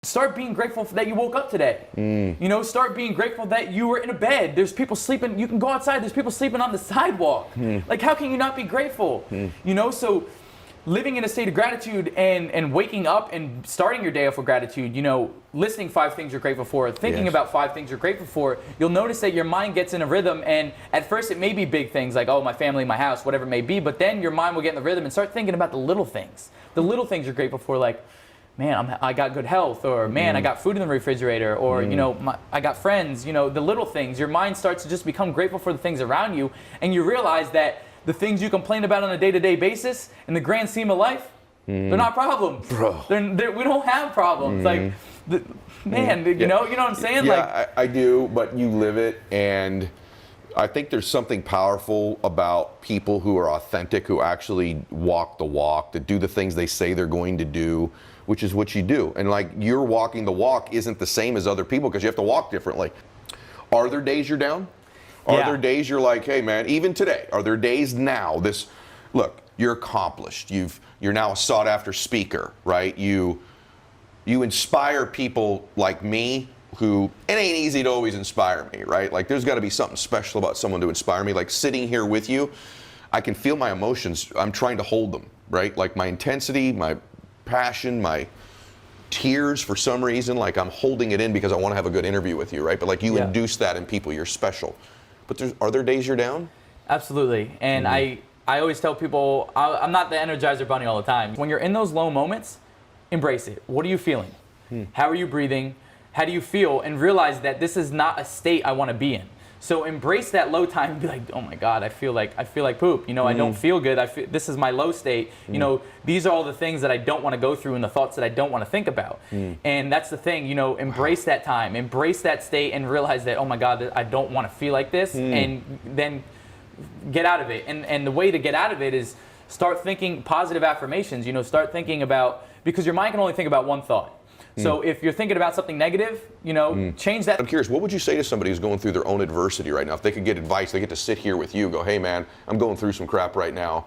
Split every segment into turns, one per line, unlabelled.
start being grateful that you woke up today. You know, start being grateful that you were in a bed. There's people sleeping. You can go outside. There's people sleeping on the sidewalk. Like, how can you not be grateful? You know, so living in a state of gratitude and waking up and starting your day off with gratitude, you know, listing 5 things you're grateful for, thinking about 5 things you're grateful for, you'll notice that your mind gets in a rhythm. And at first it may be big things like, oh, my family, my house, whatever it may be, but then your mind will get in the rhythm and start thinking about the little things. The little things you're grateful for, like, man, I got good health, or man, I got food in the refrigerator, or you know, I got friends. You know, the little things. Your mind starts to just become grateful for the things around you, and you realize that the things you complain about on a day-to-day basis, in the grand scheme of life, they're not problems.
Bro.
We don't have problems. Like, man, you know what I'm saying?
Yeah,
like,
I do, but you live it, and I think there's something powerful about people who are authentic, who actually walk the walk, that do the things they say they're going to do, which is what you do. And like, you're walking the walk isn't the same as other people because you have to walk differently. Are there days you're down? Are there days you're like, hey man, even today, are there days now, look, you're accomplished. You're now a sought after speaker, right? You inspire people like me who, it ain't easy to always inspire me, right? Like, there's gotta be something special about someone to inspire me. Like, sitting here with you, I can feel my emotions. I'm trying to hold them, right? Like, my intensity, my passion, my tears, for some reason, like, I'm holding it in because I wanna have a good interview with you, right? But like, you induce that in people, you're special. But are there days you're down?
Absolutely. And I always tell people, I'm not the Energizer Bunny all the time. When you're in those low moments, embrace it. What are you feeling? How are you breathing? How do you feel? And realize that this is not a state I want to be in. So embrace that low time and be like, oh my God, I feel like poop. You know, I don't feel good. This is my low state. You know, these are all the things that I don't want to go through and the thoughts that I don't want to think about. And that's the thing, you know, embrace that time, embrace that state, and realize that, oh my God, I don't want to feel like this, and then get out of it. And the way to get out of it is start thinking positive affirmations. You know, start thinking about, because your mind can only think about one thought. So if you're thinking about something negative, you know, change that.
I'm curious, what would you say to somebody who's going through their own adversity right now? If they could get advice, they get to sit here with you, go, hey man, I'm going through some crap right now.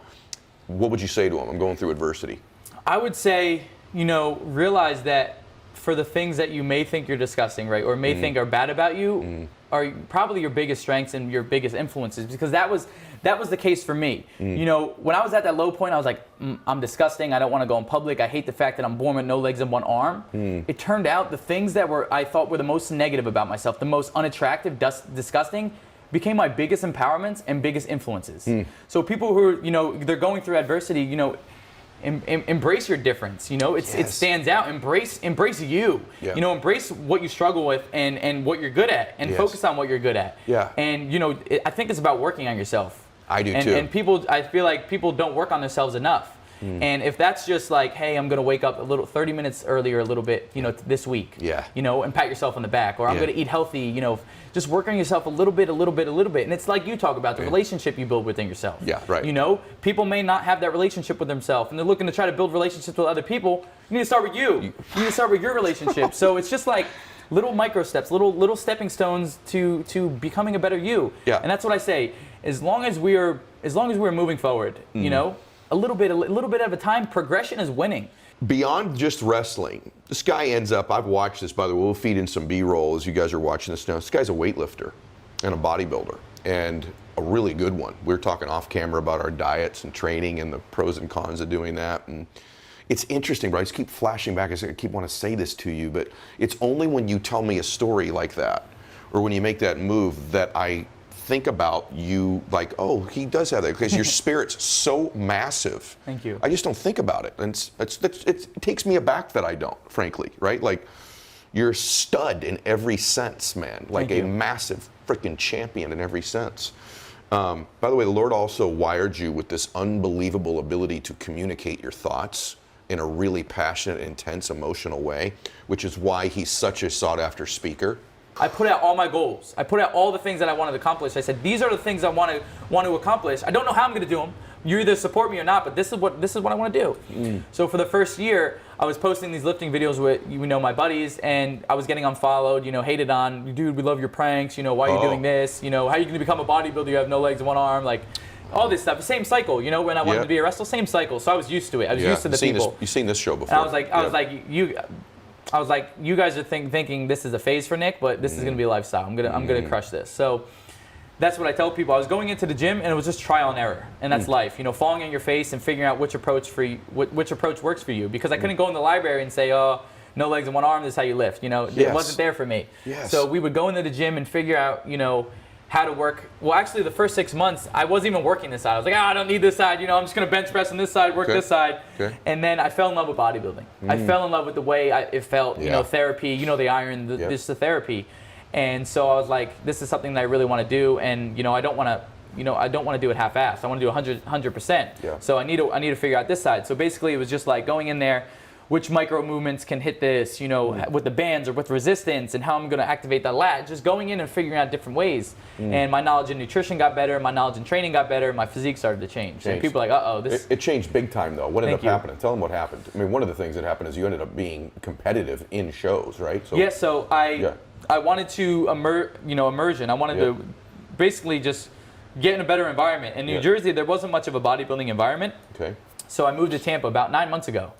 What would you say to them? I'm going through adversity.
I would say, you know, realize that for the things that you may think you're disgusting, right, or may think are bad about you, are probably your biggest strengths and your biggest influences, because that was the case for me. You know, when I was at that low point, I was like, I'm disgusting. I don't want to go in public. I hate the fact that I'm born with no legs and one arm. It turned out the things that I thought were the most negative about myself, the most unattractive, disgusting, became my biggest empowerments and biggest influences. So people who are, you know, they're going through adversity, you know, embrace your difference. You know, it stands out. Embrace you. You know, embrace what you struggle with and what you're good at, and focus on what you're good at. And you know, I think it's about working on yourself.
I do too.
And people, I feel like people don't work on themselves enough. And if that's just like, hey, I'm gonna wake up 30 minutes earlier a little bit, you know, this week. You know, and pat yourself on the back, or I'm gonna eat healthy. You know, just work on yourself a little bit. And it's like you talk about the relationship you build within yourself. You know, people may not have that relationship with themselves, and they're looking to try to build relationships with other people. You need to start with you. You need to start with your relationship. So it's just like little micro steps, little stepping stones to becoming a better you. And that's what I say. As long as we're moving forward, you know, a little bit at a time, progression is winning.
Beyond just wrestling, this guy ends up, I've watched this, by the way, we'll feed in some B-roll as you guys are watching this now. This guy's a weightlifter and a bodybuilder, and a really good one. We were talking off camera about our diets and training and the pros and cons of doing that. And it's interesting, but I just keep flashing back. I keep wanting to say this to you, but it's only when you tell me a story like that, or when you make that move, that I think about you like, oh, he does have that, because your spirit's so massive.
Thank you.
I just don't think about it, and it takes me aback that I don't, frankly, right? Like, you're a stud in every sense, man. Like a massive freaking champion in every sense. By the way, the Lord also wired you with this unbelievable ability to communicate your thoughts in a really passionate, intense, emotional way, which is why he's such a sought-after speaker.
I put out all my goals. I put out all the things that I wanted to accomplish. I said, these are the things I want to accomplish. I don't know how I'm going to do them. You either support me or not, but this is what I want to do. So for the first year, I was posting these lifting videos with, you know, my buddies, and I was getting unfollowed, you know, hated on. Dude, we love your pranks. You know, why are you doing this? You know, how are you going to become a bodybuilder? You have no legs and one arm. Like, all this stuff. The same cycle. You know, when I wanted to be a wrestler, same cycle. So I was used to it. I was used to the people.
You've seen this show before.
And I was like, you. I was like, you guys are thinking this is a phase for Nick, but this is gonna be a lifestyle. I'm gonna crush this. So that's what I tell people. I was going into the gym and it was just trial and error, and that's life. You know, falling on your face and figuring out which approach works for you. Because I couldn't go in the library and say, oh, no legs and one arm, this is how you lift. You know, it wasn't there for me.
Yes.
So we would go into the gym and figure out, you know, how to work. Well, actually, the first 6 months, I wasn't even working this side. I was like, I don't need this side. You know, I'm just gonna bench press on this side, work this side.
Okay.
And then I fell in love with bodybuilding. I fell in love with the way it felt. You know, therapy. You know, the iron. This is the therapy. And so I was like, this is something that I really want to do, and you know, I don't want to do it half-assed. I want to do 100%.
Yeah.
So I need to figure out this side. So basically, it was just like going in there, which micro movements can hit this, you know, with the bands or with resistance, and how I'm going to activate that lat. Just going in and figuring out different ways. And my knowledge in nutrition got better, my knowledge in training got better, my physique started to change. And people are like, uh-oh, this.
It changed big time though. What ended up
Thank you.
happening? Tell them what happened. I mean, one of the things that happened is you ended up being competitive in shows, right? So,
Yeah. So I wanted to immersion. I wanted to basically just get in a better environment. In New Jersey, there wasn't much of a bodybuilding environment.
Okay.
So I moved to Tampa about 9 months ago.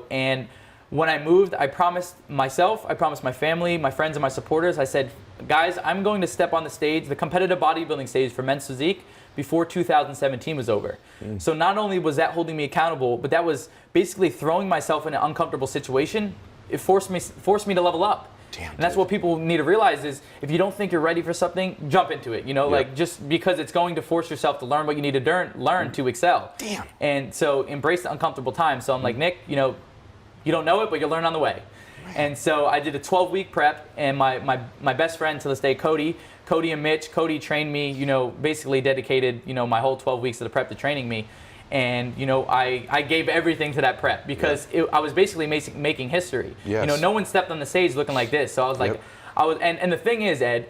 And when I moved, I promised myself, I promised my family, my friends, and my supporters, I said, guys, I'm going to step on the stage, the competitive bodybuilding stage for men's physique, before 2017 was over. So not only was that holding me accountable, but that was basically throwing myself in an uncomfortable situation. It forced me to level up.
Damn,
and that's what people need to realize is if you don't think you're ready for something, jump into it. You know, like just because it's going to force yourself to learn what you need to learn to excel.
Damn.
And so embrace the uncomfortable time. So I'm like, Nick, you know, you don't know it, but you'll learn on the way. And so I did a 12-week prep, and my best friend to this day, Cody and Mitch, Cody trained me, you know, basically dedicated, you know, my whole 12 weeks of the prep to training me. And, you know, I gave everything to that prep because I was basically making history.
Yes.
You know, no one stepped on the stage looking like this. So I was like, and the thing is, Ed,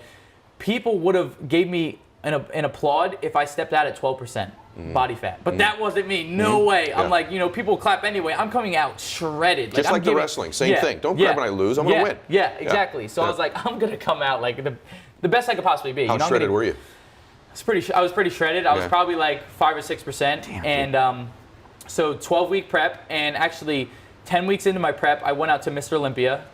people would have gave me an applaud if I stepped out at 12% body fat. But that wasn't me. No way. I'm like, you know, people clap anyway. I'm coming out shredded.
Just like the wrestling. Same thing. Don't clap when I lose. I'm going to win.
Yeah, exactly. So I was like, I'm going to come out like the best I could possibly be.
How shredded were you?
I was pretty shredded. I was probably like 5 or 6%.
Damn,
and so 12-week prep, and actually 10 weeks into my prep, I went out to Mr. Olympia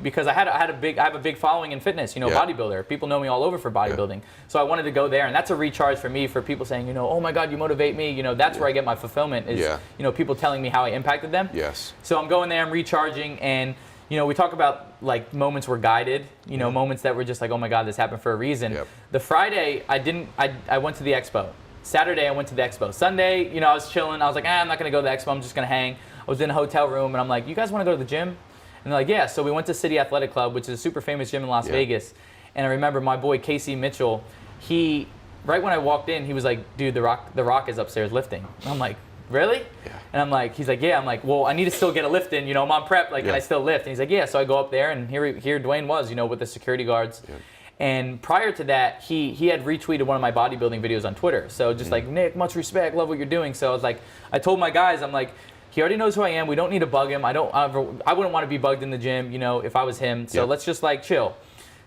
because I have a big following in fitness. You know, bodybuilder. People know me all over for bodybuilding. So I wanted to go there, and that's a recharge for me. For people saying, you know, oh my God, you motivate me. You know, that's where I get my fulfillment. Is you know, people telling me how I impacted them.
Yes.
So I'm going there, I'm recharging, and you know, we talk about like moments were guided, you know, moments that were just like, oh my God, this happened for a reason. The Friday, I went to the expo. Saturday, I went to the expo. Sunday, you know, I was chilling. I was like, I'm not going to go to the expo. I'm just going to hang. I was in a hotel room, and I'm like, you guys want to go to the gym? And they're like, yeah. So we went to City Athletic Club, which is a super famous gym in Las Vegas. And I remember my boy, Casey Mitchell, right when I walked in, he was like, dude, the rock is upstairs lifting. And I'm like, really? Yeah. And I'm like, he's like, yeah. I'm like, well, I need to still get a lift in, you know, I'm on prep, like, can I still lift? And he's like, yeah. So I go up there, and here Dwayne was, you know, with the security guards. Yeah. And prior to that, he had retweeted one of my bodybuilding videos on Twitter. So just like, Nick, much respect, love what you're doing. So I was like, I told my guys, I'm like, he already knows who I am. We don't need to bug him. I wouldn't want to be bugged in the gym, you know, if I was him. So let's just like chill.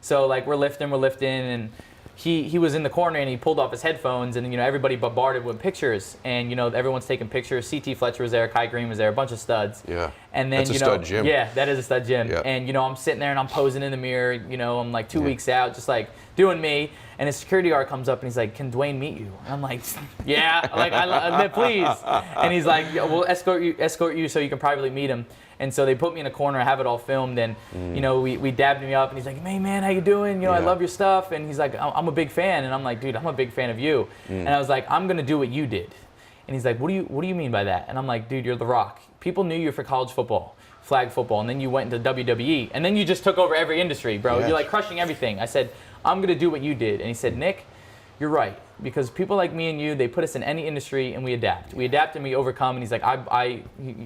So like we're lifting, and he was in the corner, and he pulled off his headphones, and you know, everybody bombarded with pictures, and you know, everyone's taking pictures. CT Fletcher was there, Kai Green was there, a bunch of studs.
Yeah.
And then
that's a stud gym.
Yeah, that is a stud gym.
Yeah.
And you know, I'm sitting there and I'm posing in the mirror, you know, I'm like 2 weeks out, just like doing me, and his security guard comes up and he's like, "Can Dwayne meet you?" And I'm like, "Yeah, like please." And he's like, "We'll escort you so you can privately meet him." And so they put me in a corner, I have it all filmed, and you know, we dabbed me up, and he's like, "Hey man, how you doing? You know, I love your stuff." And he's like, "I'm a big fan." And I'm like, "Dude, I'm a big fan of you." And I was like, "I'm gonna do what you did." And he's like, what do you mean by that? And I'm like, "Dude, you're The Rock. People knew you for college football, flag football, and then you went into WWE, and then you just took over every industry, bro. You're like crushing everything." I said, "I'm gonna do what you did." And he said, "Nick, you're right, because people like me and you, they put us in any industry, and we adapt. We adapt and we overcome." And he's like,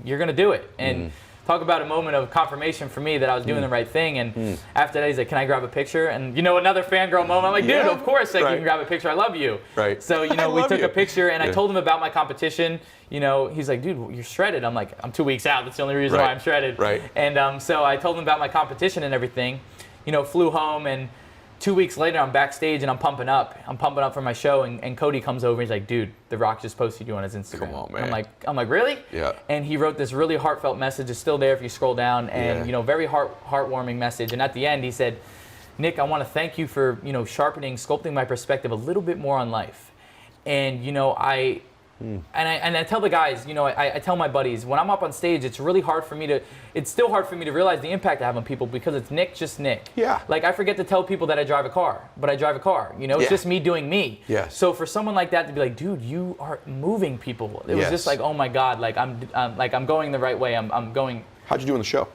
"You're gonna do it." And talk about a moment of confirmation for me that I was doing the right thing. And after that, he's like, "Can I grab a picture?" And you know, another fangirl moment. I'm like, "Dude, of course, like, you can grab a picture. I love you."
Right.
So you know, we took a picture, and I told him about my competition. You know, he's like, "Dude, you're shredded." I'm like, "I'm 2 weeks out. That's the only reason why I'm shredded."
Right.
And so I told him about my competition and everything. You know, flew home, and 2 weeks later, I'm backstage and I'm pumping up. I'm pumping up for my show, and Cody comes over. He's like, "Dude, The Rock just posted you on his Instagram."
Come on, man.
I'm like, really?
Yeah.
And he wrote this really heartfelt message. It's still there if you scroll down, and very heartwarming message. And at the end, he said, "Nick, I want to thank you for sculpting my perspective a little bit more on life." And I tell the guys, I tell my buddies, when I'm up on stage, it's still hard for me to realize the impact I have on people, because it's Nick, just Nick.
Yeah.
Like, I forget to tell people that I drive a car, but I drive a car. It's just me doing me.
Yes.
So for someone like that to be like, dude, you are moving people. It was just like, oh my God, like I'm going the right way. I'm going.
How'd you do on the show?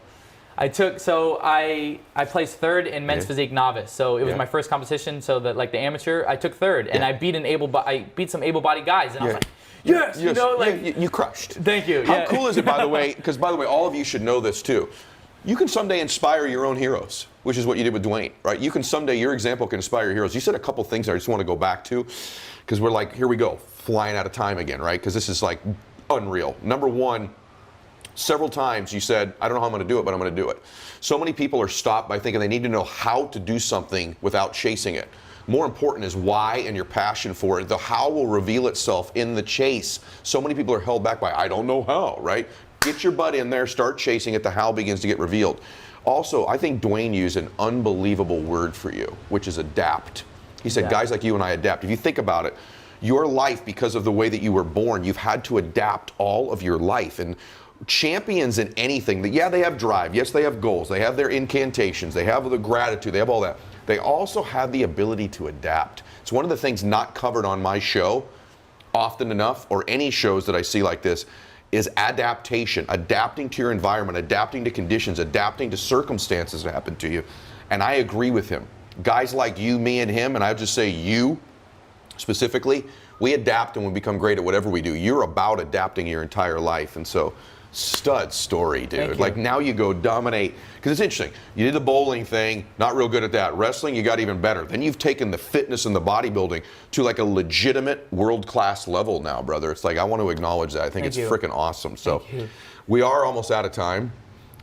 I placed third in men's physique novice. So it was my first competition. So that, like, the amateur, I took third, and I beat some able-bodied guys, and I was like, yes,
you crushed.
Thank you.
How cool is it, by the way? Because, by the way, all of you should know this too. You can someday inspire your own heroes, which is what you did with Dwayne, right? You can someday, your example can inspire your heroes. You said a couple things I just want to go back to, because we're like, here we go, flying out of time again, right? Because this is like unreal. Number one, several times you said, I don't know how I'm going to do it, but I'm going to do it. So many people are stopped by thinking they need to know how to do something without chasing it. More important is why and your passion for it. The how will reveal itself in the chase. So many people are held back by, I don't know how, right? Get your butt in there, start chasing it, the how begins to get revealed. Also, I think Dwayne used an unbelievable word for you, which is adapt. He said, guys like you and I adapt. If you think about it, your life, because of the way that you were born, you've had to adapt all of your life. And champions in anything, they have drive, yes, they have goals, they have their incantations, they have the gratitude, they have all that. They also have the ability to adapt. It's one of the things not covered on my show often enough, or any shows that I see like this, is adaptation, adapting to your environment, adapting to conditions, adapting to circumstances that happen to you. And I agree with him. Guys like you, me, and him, and I would just say you specifically, we adapt and we become great at whatever we do. You're about adapting your entire life. And so, stud story, dude. Like, now you go dominate, because it's interesting. You did the bowling thing, not real good at that. Wrestling, you got even better. Then you've taken the fitness and the bodybuilding to like a legitimate world-class level now, brother. It's like, I want to acknowledge that. I think it's freaking awesome. So we are almost out of time,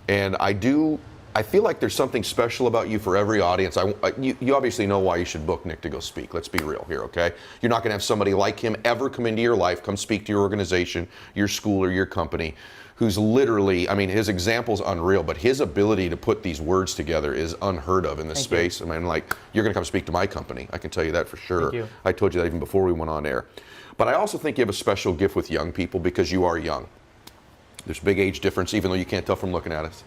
and I feel like there's something special about you for every audience. You obviously know why you should book Nick to go speak. Let's be real here, okay? You're not going to have somebody like him ever come into your life, come speak to your organization, your school, or your company, who's literally, I mean, his example's unreal, but his ability to put these words together is unheard of in this space. I mean, like, you're going to come speak to my company. I can tell you that for sure.
Thank you.
I told you that even before we went on air. But I also think you have a special gift with young people, because you are young. There's a big age difference, even though you can't tell from looking at us.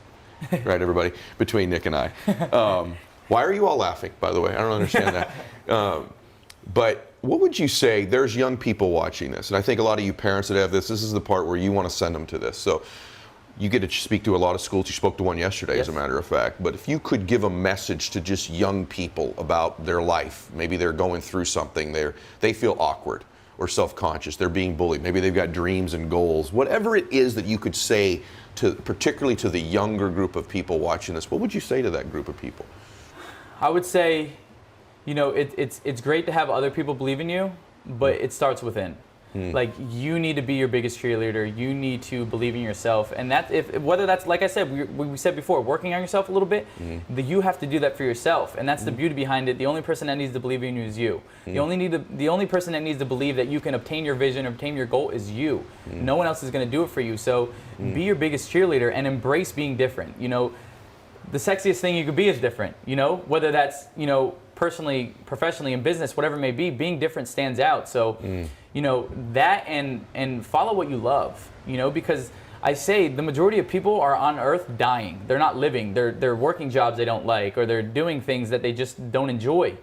Right, everybody, between Nick and I. Why are you all laughing, by the way? I don't understand that. But what would you say, there's young people watching this, and I think a lot of you parents that have this is the part where you want to send them to this. So you get to speak to a lot of schools. You spoke to one yesterday, as a matter of fact. But if you could give a message to just young people about their life, maybe they're going through something, they feel awkward or self-conscious, they're being bullied, maybe they've got dreams and goals, whatever it is that you could say to, particularly to the younger group of people watching this, what would you say to that group of people?
I would say, it's great to have other people believe in you, but it starts within. Like, you need to be your biggest cheerleader. You need to believe in yourself, and whether that's, like I said, we said before, working on yourself a little bit, you have to do that for yourself, and that's the beauty behind it. The only person that needs to believe in you is you. The only person that needs to believe that you can obtain your vision or obtain your goal is you. No one else is going to do it for you. So be your biggest cheerleader and embrace being different. The sexiest thing you could be is different. Whether that's personally, professionally, in business, whatever it may be, being different stands out. So, that and follow what you love, because I say the majority of people are on earth dying. They're not living. They're working jobs they don't like, or they're doing things that they just don't enjoy.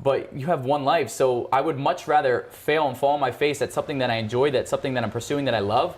But you have one life, so I would much rather fail and fall on my face at something that I enjoy, that's something that I'm pursuing that I love,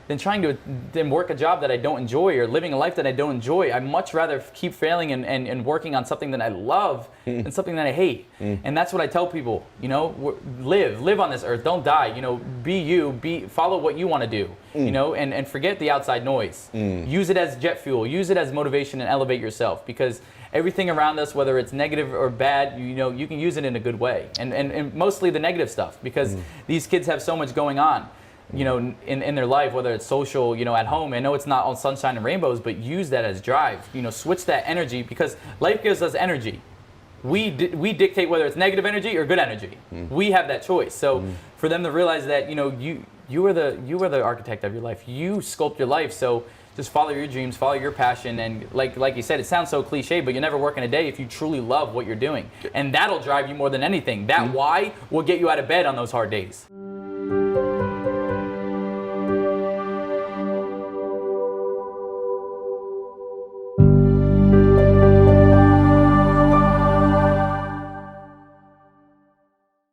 than trying to then work a job that I don't enjoy or living a life that I don't enjoy. I'd much rather keep failing and working on something that I love than something that I hate. And that's what I tell people, live on this earth, don't die, be you, follow what you want to do, and forget the outside noise. Use it as jet fuel, use it as motivation, and elevate yourself, because everything around us, whether it's negative or bad, you can use it in a good way. And mostly the negative stuff, because these kids have so much going on. In their life, whether it's social, at home. I know it's not all sunshine and rainbows, but use that as drive. Switch that energy, because life gives us energy. we dictate whether it's negative energy or good energy. We have that choice. So for them to realize that, you know, you are the architect of your life. You sculpt your life. So just follow your dreams, follow your passion, and like you said, it sounds so cliche, but you'll never work in a day if you truly love what you're doing. And that'll drive you more than anything. That why will get you out of bed on those hard days.